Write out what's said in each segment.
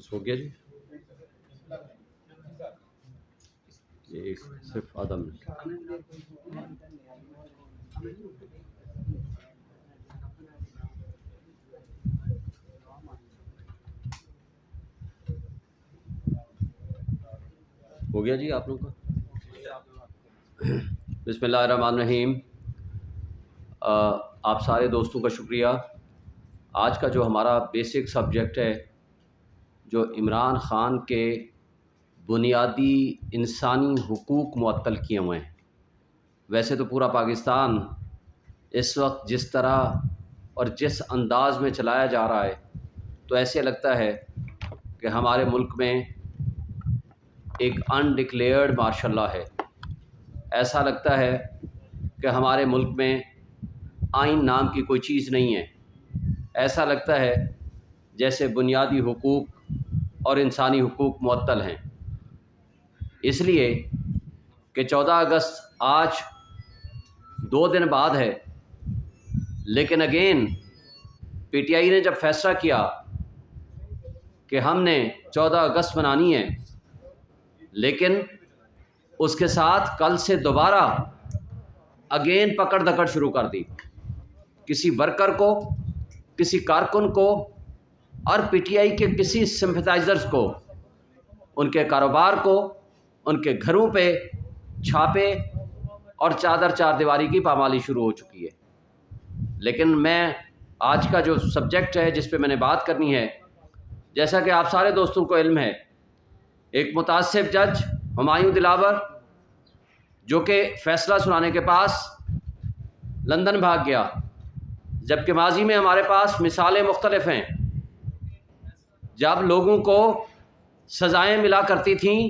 بس ہو گیا جی، یہ صرف آدھا منٹ۔ ہو گیا جی آپ لوگوں کا؟ بسم اللہ الرحمن الرحیم۔ آپ سارے دوستوں کا شکریہ۔ آج کا جو ہمارا بیسک سبجیکٹ ہے، جو عمران خان کے بنیادی انسانی حقوق معطل کیے ہوئے ہیں۔ ویسے تو پورا پاکستان اس وقت جس طرح اور جس انداز میں چلایا جا رہا ہے، تو ایسے لگتا ہے کہ ہمارے ملک میں ایک انڈکلیئرڈ مارشل لا ہے۔ ایسا لگتا ہے کہ ہمارے ملک میں آئین نام کی کوئی چیز نہیں ہے۔ ایسا لگتا ہے جیسے بنیادی حقوق اور انسانی حقوق معطل ہیں، اس لیے کہ 14 اگست آج 2 دن بعد ہے، لیکن اگین پی ٹی آئی نے جب فیصلہ کیا کہ ہم نے 14 اگست منانی ہے، لیکن اس کے ساتھ کل سے دوبارہ اگین پکڑ دکڑ شروع کر دی، کسی ورکر کو، کسی کارکن کو اور پی ٹی آئی کے کسی سمپتھائزرز کو، ان کے کاروبار کو، ان کے گھروں پہ چھاپے اور چار دیواری کی پامالی شروع ہو چکی ہے۔ لیکن میں آج کا جو سبجیکٹ ہے جس پہ میں نے بات کرنی ہے، جیسا کہ آپ سارے دوستوں کو علم ہے، ایک متعصب جج ہمایوں دلاور جو کہ فیصلہ سنانے کے پاس لندن بھاگ گیا، جبکہ ماضی میں ہمارے پاس مثالیں مختلف ہیں۔ جب لوگوں کو سزائیں ملا کرتی تھیں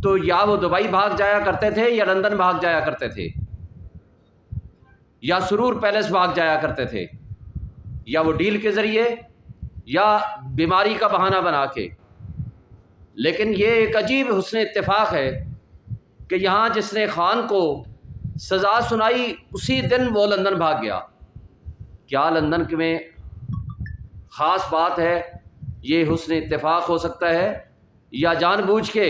تو یا وہ دبئی بھاگ جایا کرتے تھے یا لندن بھاگ جایا کرتے تھے، یا سرور پیلس بھاگ جایا کرتے تھے، یا وہ ڈیل کے ذریعے یا بیماری کا بہانہ بنا کے۔ لیکن یہ ایک عجیب حسن اتفاق ہے کہ یہاں جس نے خان کو سزا سنائی اسی دن وہ لندن بھاگ گیا۔ کیا لندن میں خاص بات ہے؟ یہ حسن اتفاق ہو سکتا ہے، یا جان بوجھ کے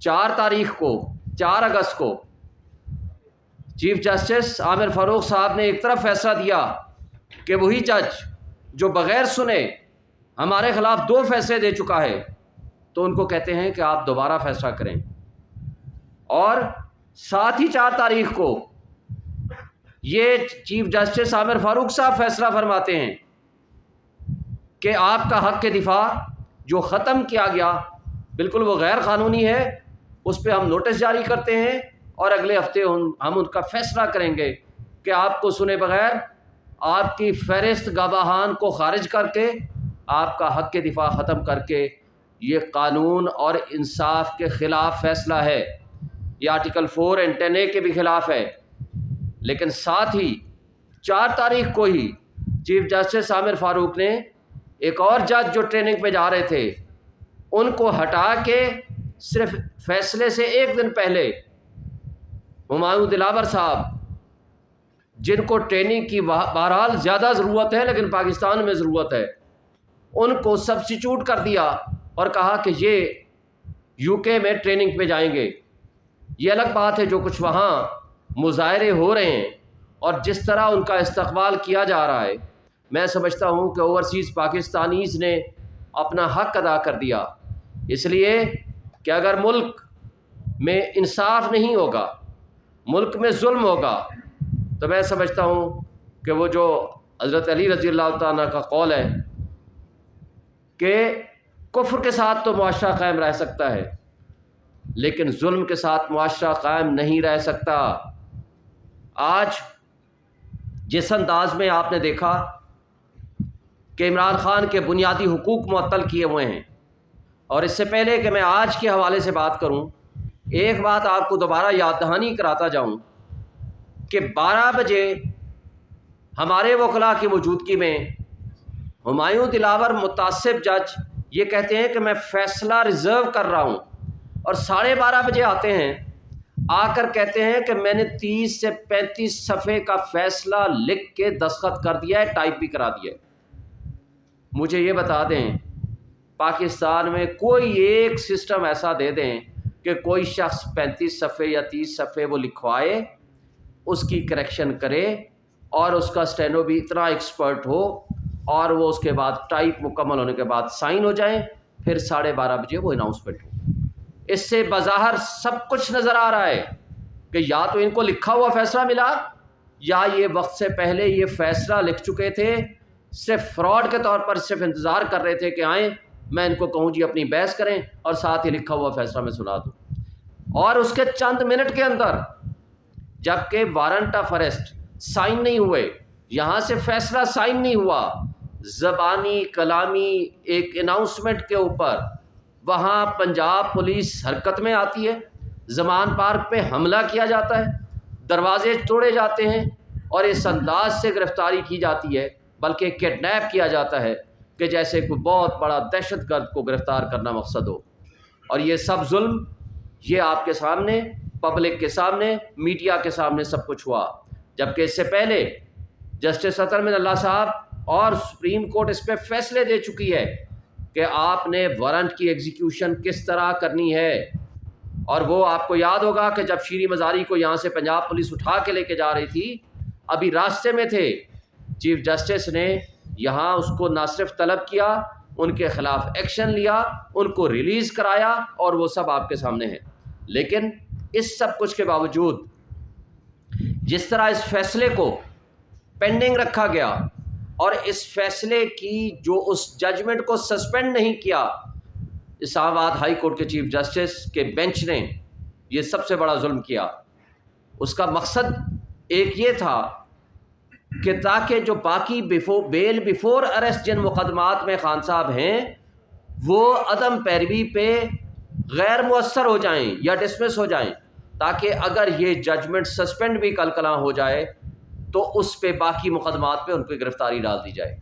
4 اگست کو چیف جسٹس عامر فاروق صاحب نے ایک طرف فیصلہ دیا کہ وہی جج جو بغیر سنے ہمارے خلاف 2 فیصلے دے چکا ہے، تو ان کو کہتے ہیں کہ آپ دوبارہ فیصلہ کریں، اور ساتھ ہی 4 تاریخ کو یہ چیف جسٹس عامر فاروق صاحب فیصلہ فرماتے ہیں کہ آپ کا حق کے دفاع جو ختم کیا گیا بالکل وہ غیر قانونی ہے، اس پہ ہم نوٹس جاری کرتے ہیں اور اگلے ہفتے ہم ان کا فیصلہ کریں گے کہ آپ کو سنے بغیر آپ کی فہرست گواہان کو خارج کر کے آپ کا حق کے دفاع ختم کر کے، یہ قانون اور انصاف کے خلاف فیصلہ ہے، یہ آرٹیکل 4 اور 10A کے بھی خلاف ہے۔ لیکن ساتھ ہی 4 تاریخ کو ہی چیف جسٹس عامر فاروق نے ایک اور جج جو ٹریننگ پہ جا رہے تھے ان کو ہٹا کے صرف فیصلے سے 1 دن پہلے ہمایوں دلاور صاحب، جن کو ٹریننگ کی بہرحال زیادہ ضرورت ہے لیکن پاکستان میں ضرورت ہے، ان کو سبسٹیچیوٹ کر دیا اور کہا کہ یہ یو کے میں ٹریننگ پہ جائیں گے۔ یہ الگ بات ہے جو کچھ وہاں مظاہرے ہو رہے ہیں اور جس طرح ان کا استقبال کیا جا رہا ہے، میں سمجھتا ہوں کہ اوورسیز پاکستانیز نے اپنا حق ادا کر دیا، اس لیے کہ اگر ملک میں انصاف نہیں ہوگا، ملک میں ظلم ہوگا، تو میں سمجھتا ہوں کہ وہ جو حضرت علی رضی اللہ تعالیٰ کا قول ہے کہ کفر کے ساتھ تو معاشرہ قائم رہ سکتا ہے لیکن ظلم کے ساتھ معاشرہ قائم نہیں رہ سکتا۔ آج جس انداز میں آپ نے دیکھا کہ عمران خان کے بنیادی حقوق معطل کیے ہوئے ہیں، اور اس سے پہلے کہ میں آج کے حوالے سے بات کروں، ایک بات آپ کو دوبارہ یاد دہانی کراتا جاؤں کہ 12 بجے ہمارے وکلاء کی موجودگی میں ہمایوں دلاور متعصب جج یہ کہتے ہیں کہ میں فیصلہ ریزرو کر رہا ہوں، اور 12:30 بجے آتے ہیں، آ کر کہتے ہیں کہ میں نے 30 سے 35 صفحے کا فیصلہ لکھ کے دستخط کر دیا ہے، ٹائپ بھی کرا دیا ہے۔ مجھے یہ بتا دیں پاکستان میں کوئی ایک سسٹم ایسا دے دیں کہ کوئی شخص 35 صفحے یا 30 صفحے وہ لکھوائے، اس کی کریکشن کرے اور اس کا اسٹینو بھی اتنا ایکسپرٹ ہو اور وہ اس کے بعد ٹائپ مکمل ہونے کے بعد سائن ہو جائیں، پھر 12:30 بجے وہ اناؤنسمنٹ ہو۔ اس سے بظاہر سب کچھ نظر آ رہا ہے کہ یا تو ان کو لکھا ہوا فیصلہ ملا یا یہ وقت سے پہلے یہ فیصلہ لکھ چکے تھے، صرف فراڈ کے طور پر صرف انتظار کر رہے تھے کہ آئیں میں ان کو کہوں جی اپنی بحث کریں اور ساتھ ہی لکھا ہوا فیصلہ میں سنا دوں۔ اور اس کے چند منٹ کے اندر جبکہ وارنٹ آف اریسٹ سائن نہیں ہوئے، یہاں سے فیصلہ سائن نہیں ہوا، زبانی کلامی ایک اناؤنسمنٹ کے اوپر وہاں پنجاب پولیس حرکت میں آتی ہے، زمان پارک پہ حملہ کیا جاتا ہے، دروازے توڑے جاتے ہیں اور اس انداز سے گرفتاری کی جاتی ہے، بلکہ کڈنیپ کیا جاتا ہے کہ جیسے کوئی بہت بڑا دہشت گرد کو گرفتار کرنا مقصد ہو۔ اور یہ سب ظلم یہ آپ کے سامنے، پبلک کے سامنے، میڈیا کے سامنے سب کچھ ہوا، جبکہ اس سے پہلے جسٹس اطہر من اللہ صاحب اور سپریم کورٹ اس پہ فیصلے دے چکی ہے کہ آپ نے وارنٹ کی ایگزیکیوشن کس طرح کرنی ہے۔ اور وہ آپ کو یاد ہوگا کہ جب شیریں مزاری کو یہاں سے پنجاب پولیس اٹھا کے لے کے جا رہی تھی، ابھی راستے میں تھے، چیف جسٹس نے یہاں اس کو نہ صرف طلب کیا، ان کے خلاف ایکشن لیا، ان کو ریلیز کرایا، اور وہ سب آپ کے سامنے ہے۔ لیکن اس سب کچھ کے باوجود جس طرح اس فیصلے کو پینڈنگ رکھا گیا اور اس فیصلے کی جو اس ججمنٹ کو سسپینڈ نہیں کیا، اسلام آباد ہائی کورٹ کے چیف جسٹس کے بینچ نے یہ سب سے بڑا ظلم کیا۔ اس کا مقصد ایک یہ تھا کہ تاکہ جو باقی بیل بیفور اریسٹ جن مقدمات میں خان صاحب ہیں وہ عدم پیروی پہ غیر مؤثر ہو جائیں یا ڈسمس ہو جائیں، تاکہ اگر یہ ججمنٹ سسپینڈ بھی کل کلاں ہو جائے تو اس پہ باقی مقدمات پہ ان کی گرفتاری ڈال دی جائے۔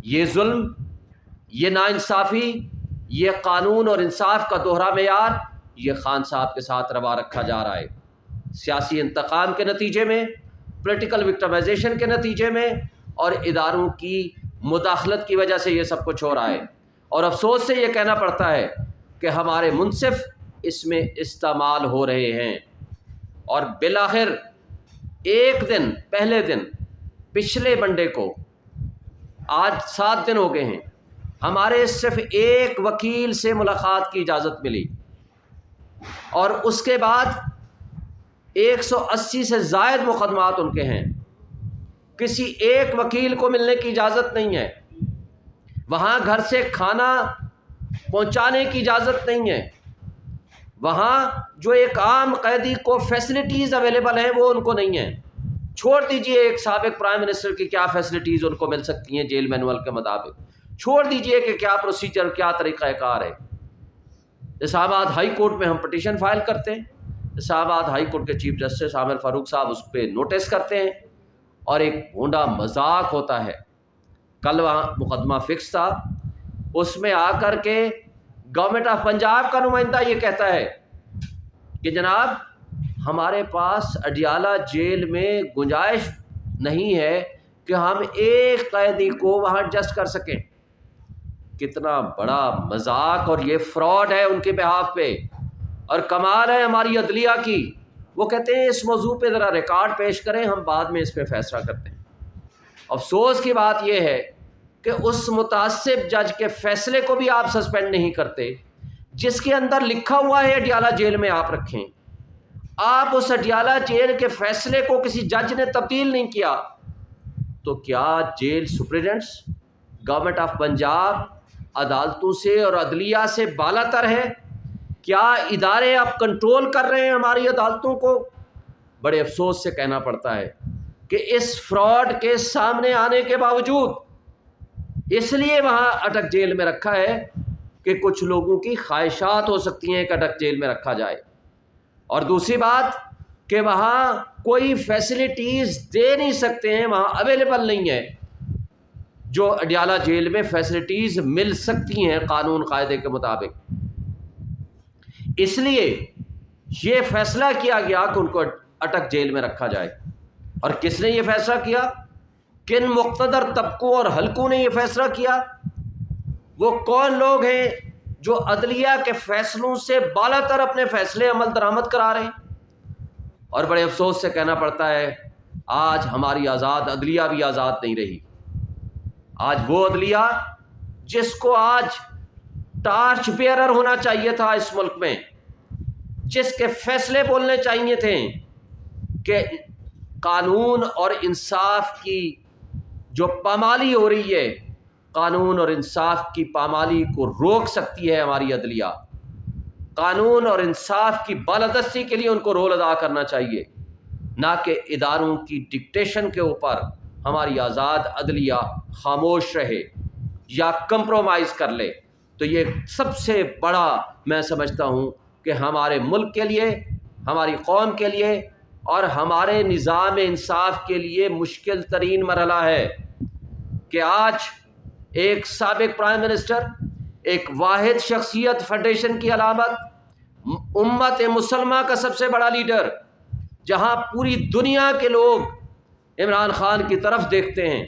یہ ظلم، یہ ناانصافی، یہ قانون اور انصاف کا دوہرا معیار یہ خان صاحب کے ساتھ روا رکھا جا رہا ہے۔ سیاسی انتقام کے نتیجے میں، پولیٹیکل وکٹمائزیشن کے نتیجے میں اور اداروں کی مداخلت کی وجہ سے یہ سب کچھ ہو رہا ہے، اور افسوس سے یہ کہنا پڑتا ہے کہ ہمارے منصف اس میں استعمال ہو رہے ہیں۔ اور بالآخر ایک دن، پہلے دن، پچھلے منڈے کو، آج 7 دن ہو گئے ہیں، ہمارے صرف ایک وکیل سے ملاقات کی اجازت ملی، اور اس کے بعد 180 سے زائد مقدمات ان کے ہیں۔ کسی ایک وکیل کو ملنے کی اجازت نہیں ہے، وہاں گھر سے کھانا پہنچانے کی اجازت نہیں ہے، وہاں جو ایک عام قیدی کو فیسلٹیز اویلیبل ہیں وہ ان کو نہیں ہیں۔ چھوڑ دیجئے ایک سابق پرائم منسٹر کی کیا فیسلٹیز ان کو مل سکتی ہیں جیل مینول کے مطابق، چھوڑ دیجئے کہ کیا پروسیجر، کیا طریقہ کار ہے۔ اسلام آباد ہائی کورٹ میں ہم پٹیشن فائل کرتے ہیں، اسلام آباد ہائی کورٹ کے چیف جسٹس عامر فاروق صاحب اس پہ نوٹس کرتے ہیں، اور ایک بھونڈا مذاق ہوتا ہے۔ کل وہاں مقدمہ فکس تھا، اس میں آ کر کے گورنمنٹ آف پنجاب کا نمائندہ یہ کہتا ہے کہ جناب ہمارے پاس اڈیالہ جیل میں گنجائش نہیں ہے کہ ہم ایک قیدی کو وہاں ایڈجسٹ کر سکیں۔ کتنا بڑا مذاق اور یہ فراڈ ہے ان کے بہاف پہ، اور کمال ہے ہماری عدلیہ کی۔ وہ کہتے ہیں اس موضوع پہ ذرا ریکارڈ پیش کریں، ہم بعد میں اس پہ فیصلہ کرتے ہیں۔ افسوس کی بات یہ ہے کہ اس متعصب جج کے فیصلے کو بھی آپ سسپینڈ نہیں کرتے، جس کے اندر لکھا ہوا ہے اڈیالہ جیل میں آپ رکھیں۔ آپ اس اڈیالہ جیل کے فیصلے کو کسی جج نے تبدیل نہیں کیا، تو کیا جیل سپرنٹینڈنٹس، گورنمنٹ آف پنجاب عدالتوں سے اور عدلیہ سے بالا تر ہے؟ کیا ادارے اب کنٹرول کر رہے ہیں ہماری عدالتوں کو؟ بڑے افسوس سے کہنا پڑتا ہے کہ اس فراڈ کے سامنے آنے کے باوجود اس لیے وہاں اٹک جیل میں رکھا ہے کہ کچھ لوگوں کی خواہشات ہو سکتی ہیں کہ اٹک جیل میں رکھا جائے، اور دوسری بات کہ وہاں کوئی فیسلٹیز دے نہیں سکتے ہیں، وہاں اویلیبل نہیں ہے جو اڈیالہ جیل میں فیسلٹیز مل سکتی ہیں قانون قاعدے کے مطابق۔ اس لیے یہ فیصلہ کیا گیا کہ ان کو اٹک جیل میں رکھا جائے۔ اور کس نے یہ فیصلہ کیا؟ کن مقتدر طبقوں اور حلقوں نے یہ فیصلہ کیا؟ وہ کون لوگ ہیں جو عدلیہ کے فیصلوں سے بالا تر اپنے فیصلے عمل درآمد کرا رہے ہیں؟ اور بڑے افسوس سے کہنا پڑتا ہے آج ہماری آزاد عدلیہ بھی آزاد نہیں رہی۔ آج وہ عدلیہ جس کو آج ٹارچ بیئرر ہونا چاہیے تھا اس ملک میں، جس کے فیصلے بولنے چاہیے تھے کہ قانون اور انصاف کی جو پامالی ہو رہی ہے، قانون اور انصاف کی پامالی کو روک سکتی ہے ہماری عدلیہ، قانون اور انصاف کی بالادستی کے لیے ان کو رول ادا کرنا چاہیے، نہ کہ اداروں کی ڈکٹیشن کے اوپر ہماری آزاد عدلیہ خاموش رہے یا کمپرومائز کر لے۔ تو یہ سب سے بڑا میں سمجھتا ہوں کہ ہمارے ملک کے لیے، ہماری قوم کے لیے اور ہمارے نظام انصاف کے لیے مشکل ترین مرحلہ ہے کہ آج ایک سابق پرائم منسٹر، ایک واحد شخصیت فیڈریشن کی علامت، امت مسلمہ کا سب سے بڑا لیڈر، جہاں پوری دنیا کے لوگ عمران خان کی طرف دیکھتے ہیں،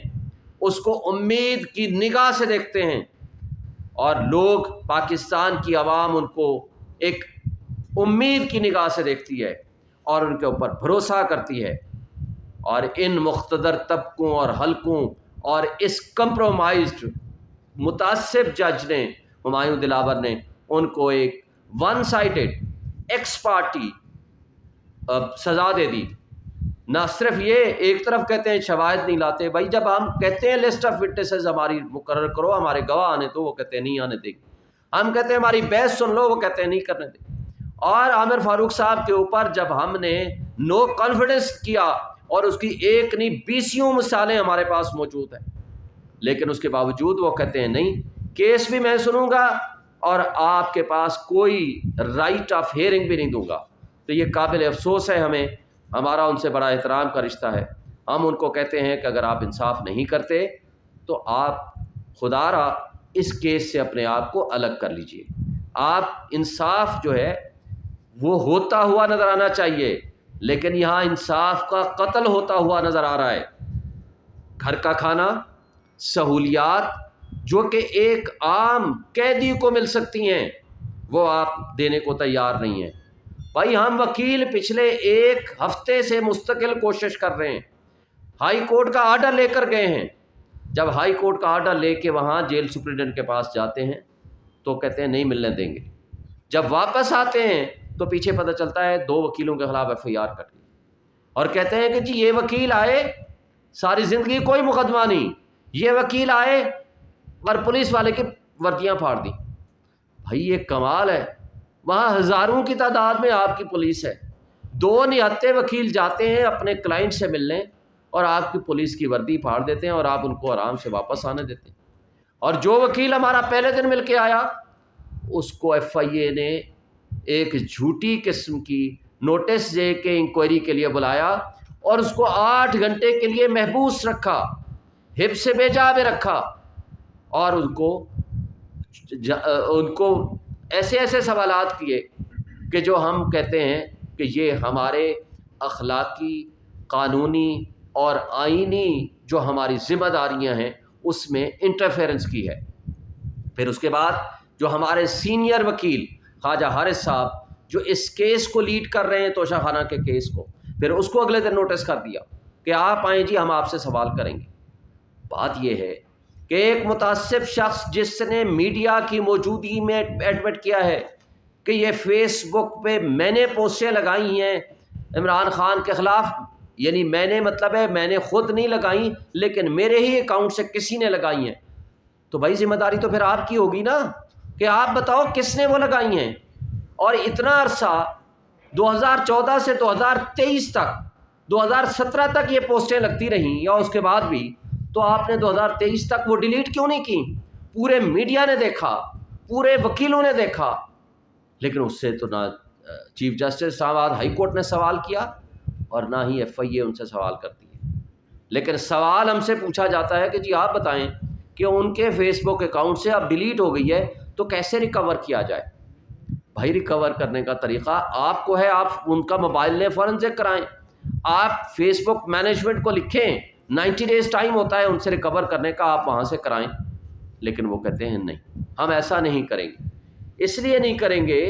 اس کو امید کی نگاہ سے دیکھتے ہیں، اور لوگ پاکستان کی عوام ان کو ایک امید کی نگاہ سے دیکھتی ہے اور ان کے اوپر بھروسہ کرتی ہے، اور ان مقتدر طبقوں اور حلقوں اور اس کمپرومائزڈ متعصب جج نے، ہمایوں دلاور نے، ان کو ایک ون سائیڈڈ ایکس پارٹی سزا دے دی۔ نہ صرف یہ ایک طرف کہتے ہیں شواہد نہیں لاتے، بھائی جب ہم کہتے ہیں لسٹ آف وٹنسز ہماری مقرر کرو، ہمارے گواہ آنے تو وہ کہتے ہیں نہیں آنے دیں گے، ہم کہتے ہیں ہماری بحث سن لو، وہ کہتے ہیں نہیں کرنے دیں۔ اور عامر فاروق صاحب کے اوپر جب ہم نے نو کانفیڈنس کیا، اور اس کی ایک نہیں 20 مثالیں ہمارے پاس موجود ہیں، لیکن اس کے باوجود وہ کہتے ہیں نہیں، کیس بھی میں سنوں گا اور آپ کے پاس کوئی رائٹ آف ہیئرنگ بھی نہیں دوں گا۔ تو یہ قابل افسوس ہے، ہمارا ان سے بڑا احترام کا رشتہ ہے۔ ہم ان کو کہتے ہیں کہ اگر آپ انصاف نہیں کرتے تو آپ خدا را اس کیس سے اپنے آپ کو الگ کر لیجئے۔ آپ انصاف جو ہے وہ ہوتا ہوا نظر آنا چاہیے، لیکن یہاں انصاف کا قتل ہوتا ہوا نظر آ رہا ہے۔ گھر کا کھانا، سہولیات جو کہ ایک عام قیدی کو مل سکتی ہیں، وہ آپ دینے کو تیار نہیں ہیں۔ بھائی ہم وکیل پچھلے ایک ہفتے سے مستقل کوشش کر رہے ہیں، ہائی کورٹ کا آرڈر لے کر گئے ہیں۔ جب ہائی کورٹ کا آرڈر لے کے وہاں جیل سپرنٹنڈنٹ کے پاس جاتے ہیں تو کہتے ہیں نہیں ملنے دیں گے، جب واپس آتے ہیں تو پیچھے پتہ چلتا ہے 2 وکیلوں کے خلاف FIR کٹ گئی، اور کہتے ہیں کہ جی یہ وکیل آئے، ساری زندگی کوئی مقدمہ نہیں، یہ وکیل آئے اور پولیس والے کی وردیاں پھاڑ دی۔ بھائی یہ کمال ہے، وہاں ہزاروں کی تعداد میں آپ کی پولیس ہے، 2 نہتے وکیل جاتے ہیں اپنے کلائنٹ سے ملنے اور آپ کی پولیس کی وردی پھاڑ دیتے ہیں اور آپ ان کو آرام سے واپس آنے دیتے ہیں۔ اور جو وکیل ہمارا پہلے دن مل کے آیا، اس کو FIA نے ایک جھوٹی قسم کی نوٹس دے کے انکوائری کے لیے بلایا اور اس کو 8 گھنٹے کے لیے محبوس رکھا، حبس سے بے جا میں رکھا، اور ان کو ایسے سوالات کیے کہ جو ہم کہتے ہیں کہ یہ ہمارے اخلاقی، قانونی اور آئینی جو ہماری ذمہ داریاں ہیں اس میں انٹرفیرنس کی ہے۔ پھر اس کے بعد جو ہمارے سینئر وکیل خواجہ حارث صاحب جو اس کیس کو لیڈ کر رہے ہیں، توشہ خانہ کے کیس کو، پھر اس کو اگلے دن نوٹس کر دیا کہ آپ آئیں جی ہم آپ سے سوال کریں گے۔ بات یہ ہے کہ ایک متعصب شخص جس نے میڈیا کی موجودگی میں ایڈمٹ کیا ہے کہ یہ فیس بک پہ میں نے پوسٹیں لگائی ہیں عمران خان کے خلاف، یعنی میں نے مطلب ہے میں نے خود نہیں لگائیں لیکن میرے ہی اکاؤنٹ سے کسی نے لگائی ہیں، تو بھائی ذمہ داری تو پھر آپ کی ہوگی نا کہ آپ بتاؤ کس نے وہ لگائی ہیں۔ اور اتنا عرصہ 2014 سے 2023 تک، 2017 تک یہ پوسٹیں لگتی رہیں یا اس کے بعد بھی، تو آپ نے 2023 تک وہ ڈیلیٹ کیوں نہیں کی؟ پورے میڈیا نے دیکھا، پورے وکیلوں نے دیکھا، لیکن اس سے تو نہ چیف جسٹس اسلام آباد ہائی کورٹ نے سوال کیا اور نہ ہی FIA ان سے سوال کرتی ہے۔ لیکن سوال ہم سے پوچھا جاتا ہے کہ جی آپ بتائیں کہ ان کے فیس بک اکاؤنٹ سے اب ڈیلیٹ ہو گئی ہے تو کیسے ریکور کیا جائے؟ بھائی ریکور کرنے کا طریقہ آپ کو ہے، آپ ان کا موبائل لیں، فورنزک کرائیں، آپ فیس بک مینجمنٹ کو لکھیں، 90 ڈیز ٹائم ہوتا ہے ان سے ریکور کرنے کا، آپ وہاں سے کرائیں، لیکن وہ کہتے ہیں نہیں۔ ہم ایسا نہیں کریں گے. اس لیے نہیں کریں گے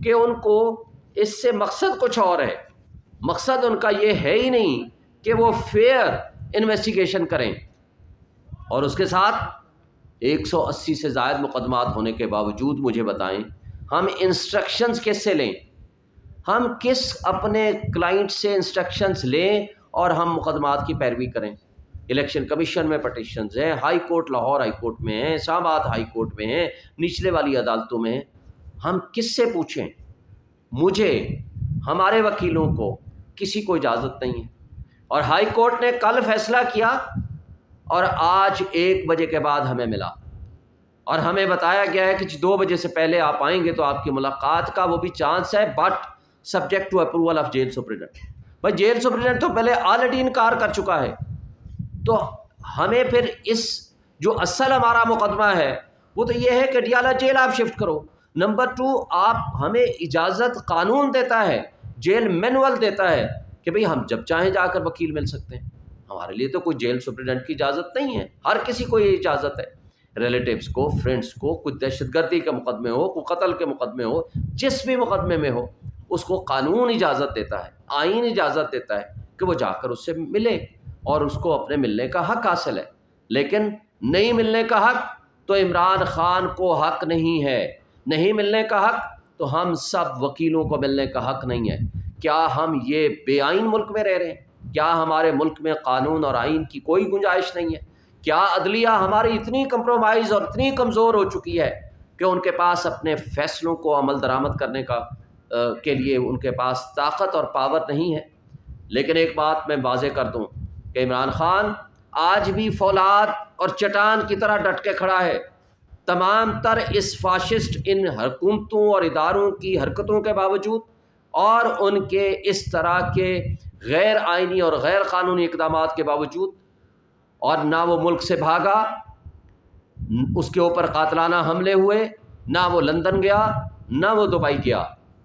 کہ ان کو اس سے مقصد کچھ اور ہے. مقصد ان کا یہ ہے ہی نہیں کہ وہ فیئر انویسٹیگیشن کریں. اور اس کے ساتھ 180 سے زائد مقدمات ہونے کے باوجود مجھے بتائیں ہم انسٹرکشنز کس سے لیں؟ ہم کس اپنے کلائنٹ سے انسٹرکشنز لیں اور ہم مقدمات کی پیروی کریں؟ الیکشن کمیشن میں پٹیشنز ہیں، high court Lahore high court میں ہیں، اسلام آباد ہائی کورٹ میں ہیں، نچلے والی عدالتوں میں ہیں. ہم کس سے پوچھیں؟ مجھے، ہمارے وکیلوں کو، کسی کو اجازت نہیں ہے. اور ہائی کورٹ نے کل فیصلہ کیا اور آج 1 بجے کے بعد ہمیں ملا اور ہمیں بتایا گیا ہے کہ 2 بجے سے پہلے آپ آئیں گے تو آپ کی ملاقات کا وہ بھی چانس ہے، but subject to approval of jail superintendent. بھائی جیل سپرنٹینڈنٹ تو پہلے آلریڈی انکار کر چکا ہے. تو ہمیں پھر اس جو اصل ہمارا مقدمہ ہے وہ تو یہ ہے کہ ڈیالہ جیل آپ شفٹ کرو. نمبر 2، آپ ہمیں اجازت، قانون دیتا ہے، جیل مینول دیتا ہے کہ بھئی ہم جب چاہیں جا کر وکیل مل سکتے ہیں. ہمارے لیے تو کوئی جیل سپرنٹینڈنٹ کی اجازت نہیں ہے، ہر کسی کو یہ اجازت ہے. ریلیٹیوز کو، فرینڈس کو، کوئی دہشت گردی کے مقدمے ہو، کوئی قتل کے مقدمے ہو، جس بھی مقدمے میں ہو، اس کو قانون اجازت دیتا ہے، آئین اجازت دیتا ہے کہ وہ جا کر اس سے ملے اور اس کو اپنے ملنے کا حق حاصل ہے. لیکن نہیں ملنے کا حق تو عمران خان کو حق نہیں ہے، نہیں ملنے کا حق تو ہم سب وکیلوں کو ملنے کا حق نہیں ہے. کیا ہم یہ بے آئین ملک میں رہ رہے ہیں؟ کیا ہمارے ملک میں قانون اور آئین کی کوئی گنجائش نہیں ہے؟ کیا عدلیہ ہماری اتنی کمپرومائز اور اتنی کمزور ہو چکی ہے کہ ان کے پاس اپنے فیصلوں کو عمل درآمد کرنے کے لیے ان کے پاس طاقت اور پاور نہیں ہے؟ لیکن ایک بات میں واضح کر دوں کہ عمران خان آج بھی فولاد اور چٹان کی طرح ڈٹ کے کھڑا ہے. تمام تر اس فاشسٹ ان حکومتوں اور اداروں کی حرکتوں کے باوجود اور ان کے اس طرح کے غیر آئینی اور غیر قانونی اقدامات کے باوجود، اور نہ وہ ملک سے بھاگا، اس کے اوپر قاتلانہ حملے ہوئے، نہ وہ لندن گیا، نہ وہ دبئی گیا،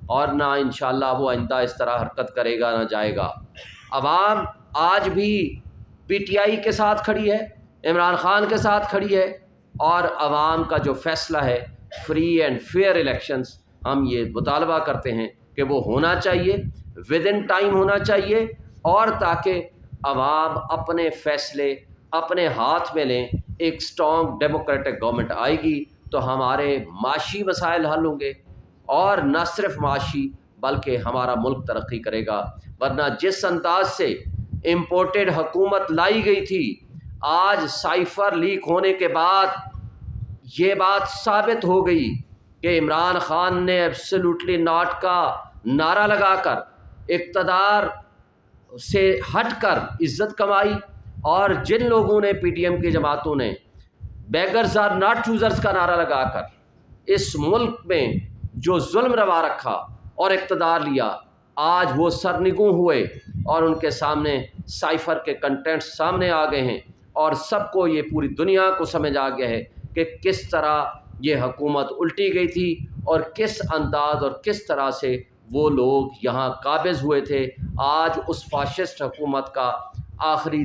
اور نہ انشاءاللہ وہ آئندہ اس طرح حرکت کرے گا، نہ جائے گا. عوام آج بھی پی ٹی آئی کے ساتھ کھڑی ہے، عمران خان کے ساتھ کھڑی ہے، اور عوام کا جو فیصلہ ہے فری اینڈ فیئر الیکشنز، ہم یہ مطالبہ کرتے ہیں کہ وہ ہونا چاہیے، ود ان ٹائم ہونا چاہیے، اور تاکہ عوام اپنے فیصلے اپنے ہاتھ میں لیں. ایک اسٹرانگ ڈیموکریٹک گورنمنٹ آئے گی تو ہمارے معاشی مسائل حل ہوں گے، اور نہ صرف معاشی بلکہ ہمارا ملک ترقی کرے گا. ورنہ جس انداز سے امپورٹڈ حکومت لائی گئی تھی، آج سائفر لیک ہونے کے بعد یہ بات ثابت ہو گئی کہ عمران خان نے ایبسلیوٹلی ناٹ کا نعرہ لگا کر اقتدار سے ہٹ کر عزت کمائی، اور جن لوگوں نے پی ٹی ایم کی جماعتوں نے بیگرز آر ناٹ چوزرز کا نعرہ لگا کر اس ملک میں جو ظلم روا رکھا اور اقتدار لیا، آج وہ سرنگوں ہوئے اور ان کے سامنے سائفر کے کنٹینٹس سامنے آ گئے ہیں، اور سب کو یہ پوری دنیا کو سمجھ آ گیا ہے کہ کس طرح یہ حکومت الٹی گئی تھی اور کس انداز اور کس طرح سے وہ لوگ یہاں قابض ہوئے تھے. آج اس فاشسٹ حکومت کا آخری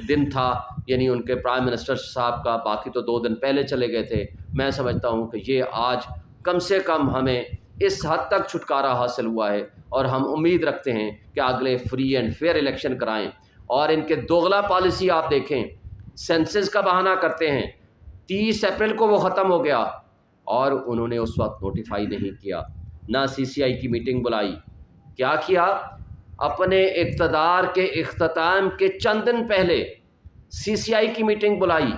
دن تھا، یعنی ان کے پرائم منسٹر صاحب کا، باقی تو 2 دن پہلے چلے گئے تھے. میں سمجھتا ہوں کہ یہ آج کم سے کم ہمیں اس حد تک چھٹکارا حاصل ہوا ہے، اور ہم امید رکھتے ہیں کہ اگلے فری اینڈ فیئر الیکشن کرائیں. اور ان کے دوغلا پالیسی آپ دیکھیں، سینسز کا بہانہ کرتے ہیں. 30 اپریل کو وہ ختم ہو گیا اور انہوں نے اس وقت نوٹیفائی نہیں کیا، نہ سی سی آئی کی میٹنگ بلائی. کیا کیا؟ اپنے اقتدار کے اختتام کے چند دن پہلے سی سی آئی کی میٹنگ بلائی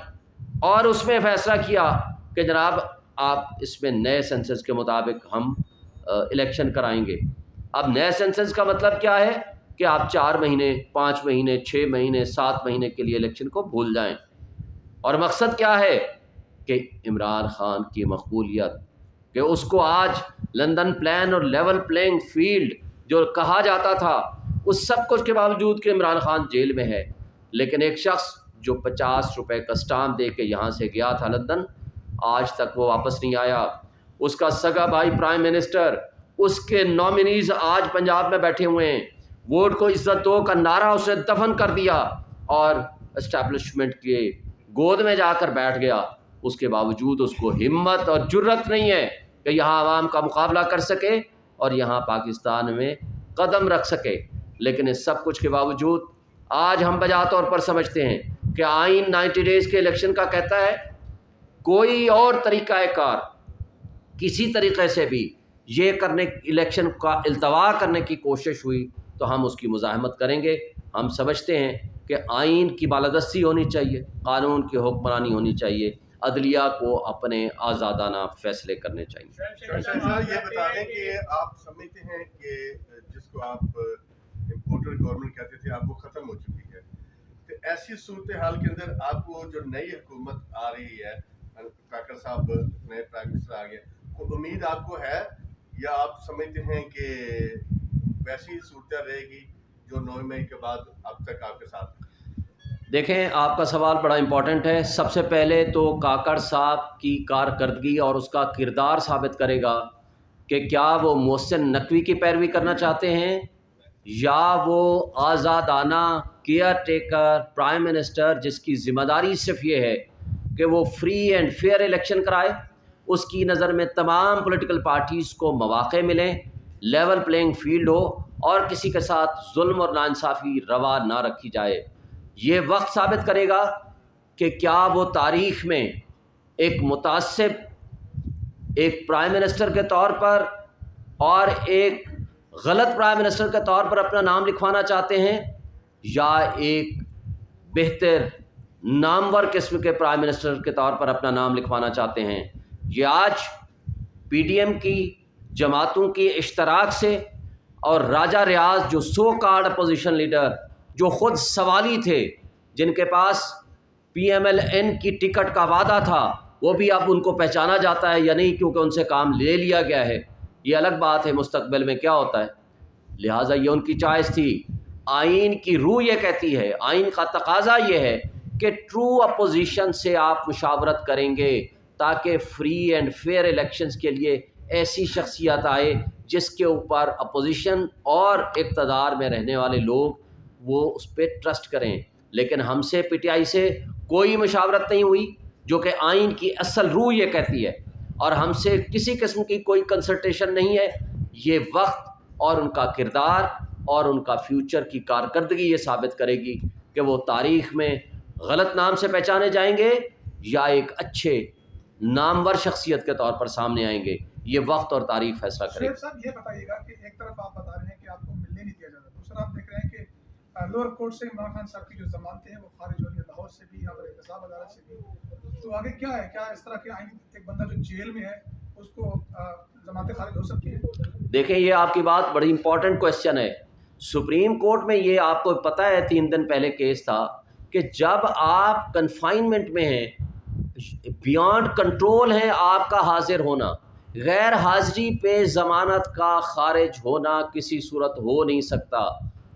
اور اس میں فیصلہ کیا کہ جناب آپ اس میں نئے سینسس کے مطابق ہم الیکشن کرائیں گے. اب نئے سینسس کا مطلب کیا ہے کہ آپ 4 مہینے، 5 مہینے، 6 مہینے، 7 مہینے کے لیے الیکشن کو بھول جائیں. اور مقصد کیا ہے کہ عمران خان کی مقبولیت، کہ اس کو آج لندن پلان اور لیول پلینگ فیلڈ جو کہا جاتا تھا، اس سب کچھ کے باوجود کہ عمران خان جیل میں ہے، لیکن ایک شخص جو 50 روپے کا اسٹامپ دے کے یہاں سے گیا تھا لندن، آج تک وہ واپس نہیں آیا. اس کا سگا بھائی پرائم منسٹر، اس کے نامنیز آج پنجاب میں بیٹھے ہوئے ہیں. ووٹ کو عزت دو کا نعرہ اسے دفن کر دیا اور اسٹیبلشمنٹ کے گود میں جا کر بیٹھ گیا. اس کے باوجود اس کو ہمت اور جرت نہیں ہے کہ یہاں عوام کا مقابلہ کر سکے اور یہاں پاکستان میں قدم رکھ سکے۔ لیکن اس سب کچھ کے باوجود آج ہم بجا طور پر سمجھتے ہیں کہ آئین 90 ڈیز کے الیکشن کا کہتا ہے کوئی اور طریقہ کار کسی طریقے سے بھی یہ کرنے الیکشن کا التوا کرنے کی کوشش ہوئی تو ہم اس کی مزاحمت کریں گے۔ ہم سمجھتے ہیں کہ آئین کی بالادستی ہونی چاہیے، قانون کی حکمرانی ہونی چاہیے، عدلیہ کو اپنے آزادانہ فیصلے کرنے چاہیے۔ صاحب یہ بتا دیں کہ آپ سمجھتے ہیں کہ جس کو آپ امپورٹر گورنمنٹ کہتے تھے اب وہ ختم ہو چکی ہے، تو ایسی صورتحال کے اندر آپ کو جو نئی حکومت آ رہی ہے، کاکڑ صاحب نئے پرائم منسٹر آ گئے، کوئی امید آپ کو ہے یا آپ سمجھتے ہیں کہ ویسی صورتحال رہے گی جو 9 مئی کے بعد اب تک آپ کے ساتھ؟ دیکھیں، آپ کا سوال بڑا امپورٹنٹ ہے۔ سب سے پہلے تو کاکڑ صاحب کی کارکردگی اور اس کا کردار ثابت کرے گا کہ کیا وہ محسن نقوی کی پیروی کرنا چاہتے ہیں یا وہ آزادانہ کیئر ٹیکر پرائم منسٹر جس کی ذمہ داری صرف یہ ہے کہ وہ فری اینڈ فیئر الیکشن کرائے، اس کی نظر میں تمام پولیٹیکل پارٹیز کو مواقع ملیں، لیول پلینگ فیلڈ ہو اور کسی کے ساتھ ظلم اور ناانصافی روا نہ رکھی جائے۔ یہ وقت ثابت کرے گا کہ کیا وہ تاریخ میں ایک متعصب، ایک پرائم منسٹر کے طور پر اور ایک غلط پرائم منسٹر کے طور پر اپنا نام لکھوانا چاہتے ہیں یا ایک بہتر نامور قسم کے پرائم منسٹر کے طور پر اپنا نام لکھوانا چاہتے ہیں۔ یہ آج پی ڈی ایم کی جماعتوں کی اشتراک سے اور راجہ ریاض جو سو کارڈ اپوزیشن لیڈر جو خود سوالی تھے، جن کے پاس پی ایم ایل این کی ٹکٹ کا وعدہ تھا، وہ بھی اب ان کو پہچانا جاتا ہے یا نہیں کیونکہ ان سے کام لے لیا گیا ہے۔ یہ الگ بات ہے مستقبل میں کیا ہوتا ہے، لہٰذا یہ ان کی چوائس تھی۔ آئین کی روح یہ کہتی ہے، آئین کا تقاضا یہ ہے کہ ٹرو اپوزیشن سے آپ مشاورت کریں گے تاکہ فری اینڈ فیئر الیکشنز کے لیے ایسی شخصیت آئے جس کے اوپر اپوزیشن اور اقتدار میں رہنے والے لوگ وہ اس پہ ٹرسٹ کریں۔ لیکن ہم سے پی ٹی آئی سے کوئی مشاورت نہیں ہوئی، جو کہ آئین کی اصل روح یہ کہتی ہے، اور ہم سے کسی قسم کی کوئی کنسلٹیشن نہیں ہے۔ یہ وقت اور ان کا کردار اور ان کا فیوچر کی کارکردگی یہ ثابت کرے گی کہ وہ تاریخ میں غلط نام سے پہچانے جائیں گے یا ایک اچھے نامور شخصیت کے طور پر سامنے آئیں گے۔ یہ وقت اور تاریخ فیصلہ کرے گا۔ شعیب صاحب یہ بتائیے گا کہ ایک طرف آپ بتا رہے ہیں کہ آپ کو ملنے نہیں دیا جا رہا، دوسرا آپ دیکھ رہے ہیں کہ لوور کورٹ سے عمران خان صاحب کی جو ضمانتیں ہیں وہ خارج ہو رہی ہیں، لاہور سے بھی، یہاں پر احتساب عدالت سے بھی، تو آگے کیا ہے؟ کیا اس طرح کے آئین ایک بندہ جو جیل میں ہے اس کو ضمانتیں خارج ہو سکتی ہیں؟ دیکھیں، یہ آپ کی بات بڑی امپورٹنٹ کوشچن ہے۔ سپریم کورٹ میں یہ آپ کو پتہ ہے 3 دن پہلے کیس تھا کہ جب آپ کنفائنمنٹ میں ہیں، بیانڈ کنٹرول ہے آپ کا حاضر ہونا، غیر حاضری پہ ضمانت کا خارج ہونا کسی صورت ہو نہیں سکتا۔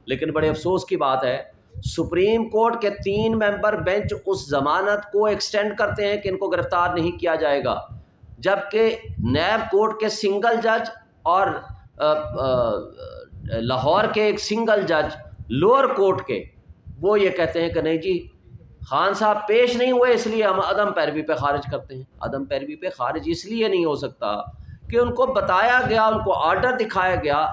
لیکن بڑے افسوس کی بات ہے، سپریم کورٹ کے 3 ممبر بینچ اس ضمانت کو ایکسٹینڈ کرتے ہیں کہ ان کو گرفتار نہیں کیا جائے گا، جبکہ نیب کورٹ کے سنگل جج اور لاہور کے ایک سنگل جج لوور کورٹ کے وہ یہ کہتے ہیں کہ نہیں جی، خان صاحب پیش نہیں ہوئے اس لیے ہم عدم پیروی پہ خارج کرتے ہیں۔ عدم پیروی پہ خارج اس لیے نہیں ہو سکتا کہ ان کو بتایا گیا، ان کو آرڈر دکھایا گیا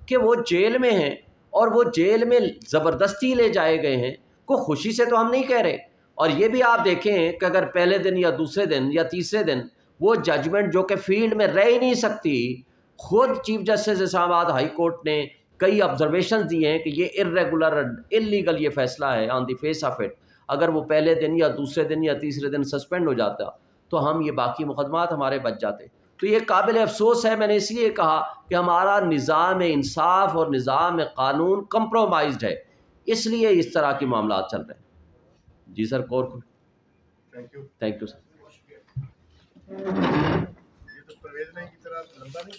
کہ وہ جیل میں ہیں اور وہ جیل میں زبردستی لے جائے گئے ہیں، کوئی خوشی سے تو ہم نہیں کہہ رہے۔ اور یہ بھی آپ دیکھیں کہ اگر پہلے دن یا دوسرے دن یا تیسرے دن وہ ججمنٹ جو کہ فیلڈ میں رہ ہی نہیں سکتی، خود چیف جسٹس اسلام آباد ہائی کورٹ نے کئی آبزرویشنز دیے ہیں کہ یہ ارریگولر انلیگل یہ فیصلہ ہے آن دی فیس آف اٹ۔ اگر وہ پہلے دن یا دوسرے دن یا تیسرے دن سسپینڈ ہو جاتا تو ہم یہ باقی مقدمات ہمارے بچ جاتے۔ تو یہ قابل افسوس ہے، میں نے اس لیے کہا کہ ہمارا نظام انصاف اور نظام قانون کمپرومائزڈ ہے، اس لیے اس طرح کے معاملات چل رہے ہیں۔ جی سر، تھینک یو سر۔ یہ تو پرویز بھائی کی طرح لمبا نہیں